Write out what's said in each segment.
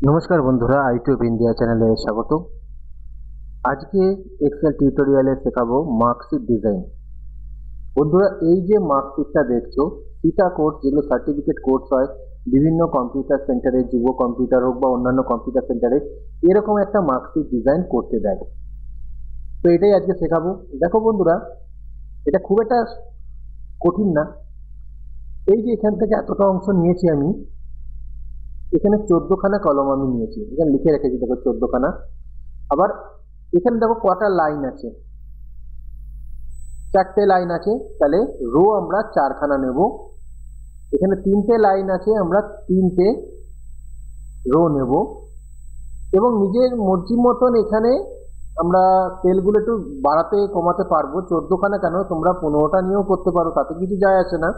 নমস্কার বন্ধুরা, আইটিউব ইন্ডিয়া চ্যানেলে স্বাগত। আজকে এক্সেল টিউটোরিয়ালে শেখাবো মার্কশিট ডিজাইন। বন্ধুরা, এই যে মার্কশিটটা দেখছো, সিটা কোর্স, যেগুলো সার্টিফিকেট কোর্স হয় বিভিন্ন কম্পিউটার সেন্টারে, যুব কম্পিউটার হোক বা অন্যান্য কম্পিউটার সেন্টারে, এরকম একটা মার্কশিট ডিজাইন করতে দেয়। তো এটাই আজকে শেখাবো। দেখো বন্ধুরা, এটা খুব একটা কঠিন না। এই যে এখান থেকে এতটা অংশ নিয়েছি আমি, এখানে 14খানা কলম আমি নিয়েছি, এখানে লিখে রেখেছি, দেখো 14খানা। আবার এখানে দেখো কটা লাইন আছে, 4টে লাইন আছে, তাহলে রো আমরা 4খানা নেব। এখানে 3টে লাইন আছে, আমরা 3টে রো নেব। এবং নিজের মর্জি মতন এখানে আমরা সেলগুলো একটু বাড়াতে কমাতে পারবো। 14খানা কেন, তোমরা 15টা নিয়েও করতে পারো, তাতে কিছু যায় আসে না,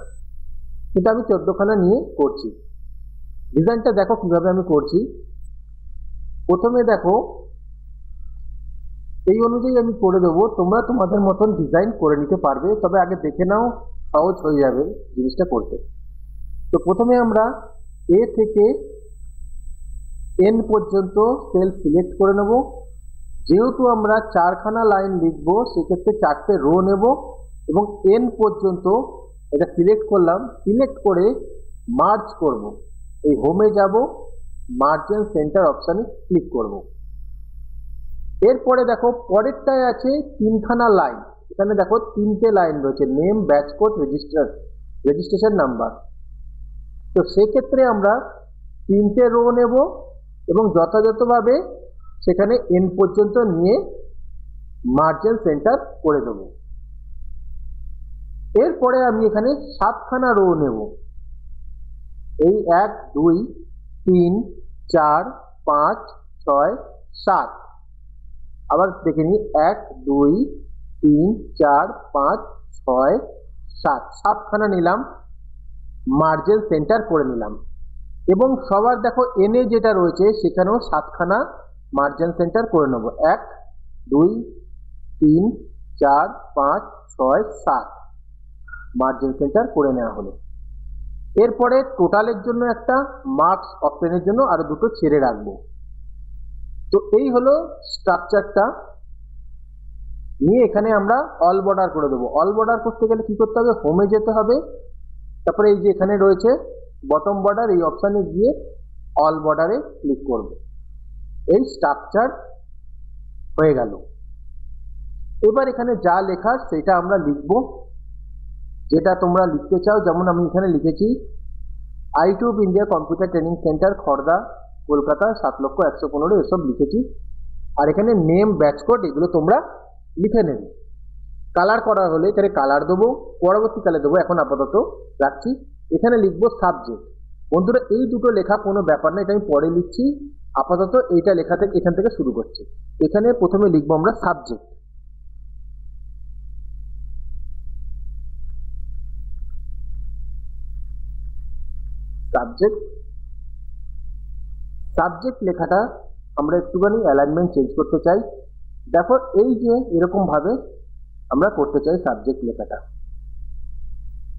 কিন্তু আমি 14খানা নিয়ে করছি। ডিজাইনটা দেখো কিভাবে আমি করছি। প্রথমে দেখো, এই অনুযায়ী আমি করে দেবো, তোমরা তোমাদের মতন ডিজাইন করে নিতে পারবে, তবে আগে দেখে নাও, সহজ হয়ে যাবে জিনিসটা করতে। তো প্রথমে আমরা এ থেকে এন পর্যন্ত সেল সিলেক্ট করে নেব। যেহেতু আমরা 4খানা লাইন লিখবো, সেক্ষেত্রে 4টে রো নেব এবং এন পর্যন্ত এটা সিলেক্ট করলাম। সিলেক্ট করে মার্জ করব, এই হোমে যাব, মার্জিন সেন্টার অপশানে ক্লিক করব। এরপরে দেখো পরেরটায় আছে 3খানা লাইন। এখানে দেখো 3টে লাইন রয়েছে, name, batch code, registration number. তো সেক্ষেত্রে আমরা 3টে রো নেব এবং যথাযথভাবে সেখানে এন পর্যন্ত নিয়ে মার্জিন সেন্টার করে দেব। এরপরে আমি এখানে 7খানা রো নেব। এই 1 2 3 4 5 6 7, আবার দেখে নিই, 1 2 3 4 5 6 7, 7খানা নিলাম, মার্জিন সেন্টার করে নিলাম। এবং সবার দেখো এনে যেটা রয়েছে সেখানেও 7খানা মার্জিন সেন্টার করে নেব। 1 2 3 4 5 6 7 মার্জিন সেন্টার করে নেওয়া হলো। এরপরে টোটালের জন্য একটা, মার্কস অপশনের জন্য আরো দুটো ছেড়ে রাখবো। তো এই হলো স্ট্রাকচারটা। নিয়ে এখানে আমরা অল বর্ডার করে দেবো। অল বর্ডার করতে গেলে কি করতে হবে, হোমে যেতে হবে, তারপরে এই যে এখানে রয়েছে বটম বর্ডার, এই অপশানে গিয়ে অল বর্ডারে ক্লিক করব। এই স্ট্রাকচার হয়ে গেল। এবার এখানে যা লেখার সেটা আমরা লিখব, যেটা তোমরা লিখতে চাও। যেমন আমি এখানে লিখেছি আইটিউব India computer training centre, Khardah, Kolkata 7,115, এসব লিখেছি। আর এখানে নেম, ব্যাচ কোড, এগুলো তোমরা লিখে নেবে। কালার করা হলে এখানে কালার দেবো, পরবর্তীকালে দেবো, এখন আপাতত রাখছি। এখানে লিখবো সাবজেক্ট। বন্ধুরা, এই দুটো লেখা কোনো ব্যাপার না, এটা আমি পরে লিখছি। আপাতত এইটা লেখা থেকে, এখান থেকে শুরু করছি। এখানে প্রথমে লিখবো আমরা সাবজেক্ট। সাবজেক্ট সাবজেক্ট লেখাটা আমরা একটুখানি অ্যালাইনমেন্ট চেঞ্জ করতে চাই। দেখো, এই যে এরকম ভাবে আমরা করতে চাই সাবজেক্ট লেখাটা।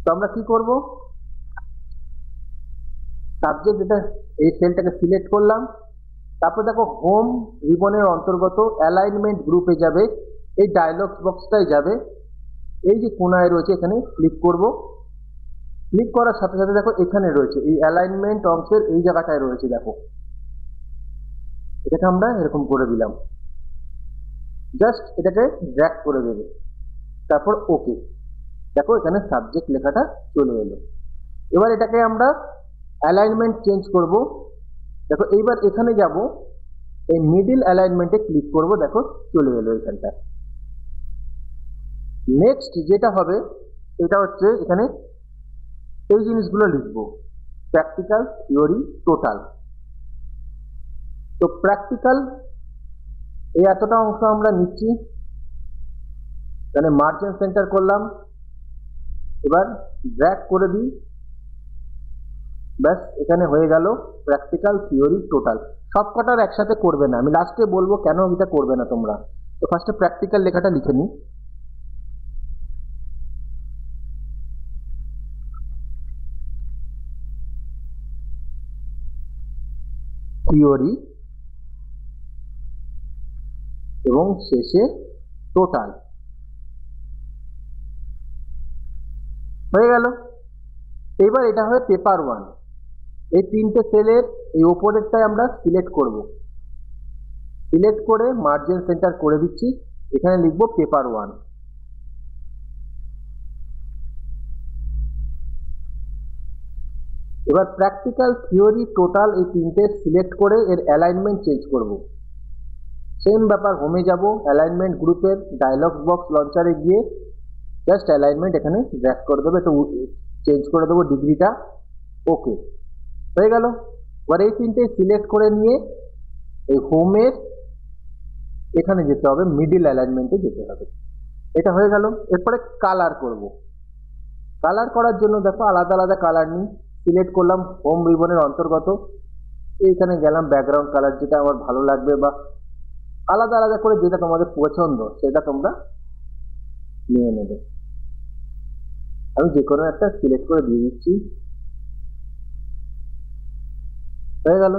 তো আমরা কি করব, সাবজেক্ট, এটা এই সেলটাকে সিলেক্ট করলাম। তারপর দেখো হোম রিবনের অন্তর্গত অ্যালাইনমেন্ট গ্রুপে যাবে, এই ডায়লগ বক্সটাই যাবে, এই যে কোনায় রয়েছে এখানে ক্লিক করব। ক্লিক করার সাথে সাথে দেখো এখানে রয়েছে এই অ্যালাইনমেন্ট অংশের এই জায়গাটায় রয়েছে, দেখো এটাকে আমরা এরকম করে দিলাম। জাস্ট এটাকে ড্র্যাগ করে দেবে, তারপর ওকে। দেখো এখানে সাবজেক্ট লেখাটা চলে এলো। এবার এটাকে আমরা অ্যালাইনমেন্ট চেঞ্জ করব। দেখো এইবার এখানে যাব, এই মিডিল অ্যালাইনমেন্টে ক্লিক করব, দেখো চলে এলো এখানটা। নেক্সট যেটা হবে এটা হচ্ছে এখানে এই জিনিসগুলো লিখবো, প্র্যাকটিক্যাল, থিওরি, টোটাল। তো প্র্যাকটিক্যাল, এই এতটা অংশ আমরা নিচ্ছি, এখানে মার্জিন সেন্টার করলাম। এবার ড্র্যাগ করে দিই, ব্যাস এখানে হয়ে গেল প্র্যাকটিক্যাল, থিওরি, টোটাল। সবকটার একসাথে করবে না, আমি লাস্টে বলবো কেন এটা করবে না তোমরা। তো ফার্স্টে প্র্যাকটিক্যাল লেখাটা লিখে নিই। থিওরি এবং শেষে টোটাল। হয়ে গেল। এবার এটা হবে পেপার 1। এই 3টে সেলের এই ওপরেরটাই আমরা সিলেক্ট করব। সিলেক্ট করে মার্জিন সেন্টার করে দিচ্ছি, এখানে লিখব পেপার 1। এবার প্র্যাকটিক্যাল, থিওরি, টোটাল এই 3টে সিলেক্ট করে এর অ্যালাইনমেন্ট চেঞ্জ করব। সেম ব্যাপার, হোমে যাব, অ্যালাইনমেন্ট গ্রুপের ডায়লগ বক্স লঞ্চারে গিয়ে জাস্ট অ্যালাইনমেন্ট এখানে ড্র্যাগ করে দেবো, একটু চেঞ্জ করে দেবো ডিগ্রিটা। ওকে, হয়ে গেল। এবার এই 3টে সিলেক্ট করে নিয়ে এই হোমের এখানে যেতে হবে, মিডিল অ্যালাইনমেন্টে যেতে হবে। এটা হয়ে গেল। এরপরে কালার করব। কালার করার জন্য দেখো আলাদা আলাদা কালার নিই, সিলেক্ট করলাম হোম রিবনের অন্তর্গত, এইখানে গেলাম ব্যাকগ্রাউন্ড কালার, যেটা আমার ভালো লাগবে বা আলাদা আলাদা করে যেটা তোমাদের পছন্দ সেটা তোমরা নিয়ে নেবে। আমি যে কোনো একটা সিলেক্ট করে দিয়ে দিচ্ছি, হয়ে গেল।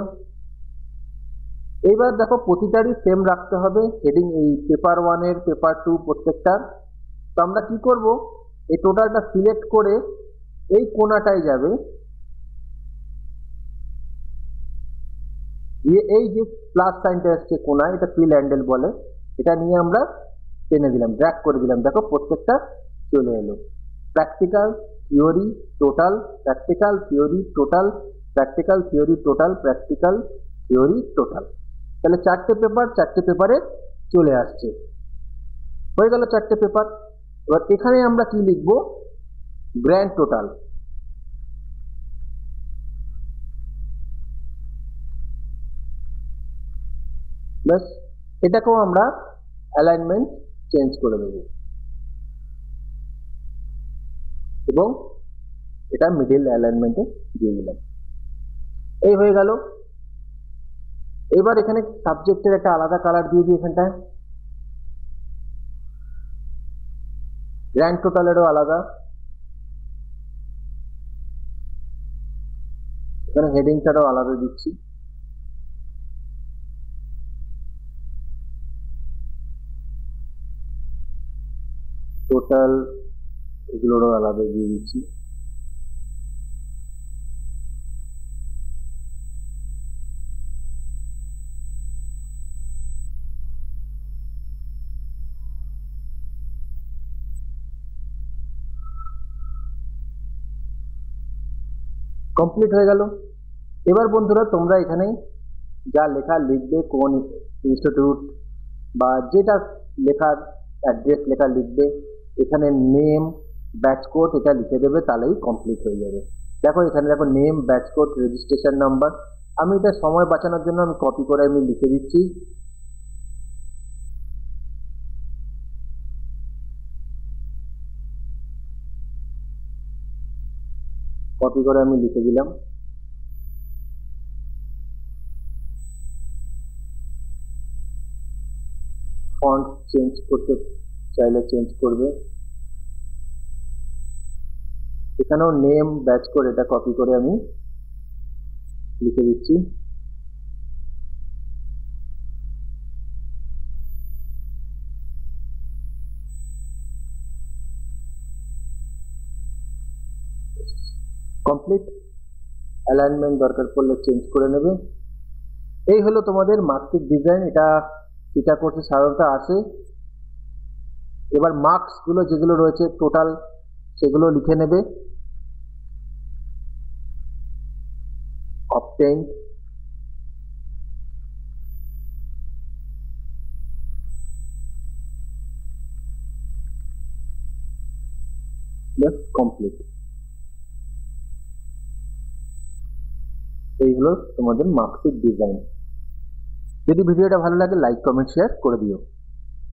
এইবার দেখো প্রতিটারই সেম রাখতে হবে হেডিং, এই পেপার 1 এর, পেপার 2 প্রত্যেকটার। তো আমরা কি করব, এই টোটালটা সিলেক্ট করে এই কোণাটায় যাবে, দিয়ে এই যে প্লাস সাইনটা আসছে কোণায়, এটা ফিল হ্যান্ডেল বলে, এটা নিয়ে আমরা টেনে দিলাম, ড্র্যাগ করে দিলাম, দেখো প্রত্যেকটা চলে এলো। Practical, theory, total, practical, theory, total, practical, theory, total, practical, theory, total. তাহলে 4টে পেপার 4টে পেপারে চলে আসছে। হয়ে গেল 4টে পেপার। এবার এখানে আমরা কি লিখবো, গ্র্যান্ড টোটাল। ব্যাস, এটাকেও আমরা অ্যালাইনমেন্ট চেঞ্জ করে দেব এবং এটা মিডল অ্যালাইনমেন্টে দিয়ে দিলাম। এই হয়ে গেল। এবার এখানে সাবজেক্টের একটা আলাদা কালার দিয়ে দিই, এখানটায় গ্র্যান্ড টোটালেরও আলাদা, এখানে হেডিংটারও আলাদা দিচ্ছি। টোটাল এগুলোরও আলাদা দিয়ে দিচ্ছি। কমপ্লিট হয়ে গেল। এবার বন্ধুরা তোমরা এখানে যা লেখা লিখবে, কোন ইনস্টিটিউট বা যেটা লেখার অ্যাড্রেস লেখা লিখবে, এখানে নেম, ব্যাচ কোড এটা লিখে দেবে, তাহলেই কমপ্লিট হয়ে যাবে। দেখো এখানে দেখো name, batch code, registration number. আমি এটা সময় বাঁচানোর জন্য আমি কপি করে আমি লিখে দিচ্ছি। কপি করে আমি লিখে দিলাম। ফন্ট চেঞ্জ করতে চাইলে চেঞ্জ করবে। এখানেও নেম, ব্যাচ কোড এটা কপি করে আমি লিখে দিচ্ছি। কমপ্লিট। অ্যালাইনমেন্ট দরকার পড়লে চেঞ্জ করে নেবে। এই হলো তোমাদের মার্কশিট ডিজাইন। এটা সিটা কোর্সে সাধারণত আসে। এবার মার্কস গুলো যেগুলো রয়েছে টোটাল সেগুলো লিখে নেবে। obtained, plus complete. এইগুলো তোমাদের মার্কশিট ডিজাইন। যদি ভিডিওটা ভালো লাগে লাইক, কমেন্ট, শেয়ার করে দিও।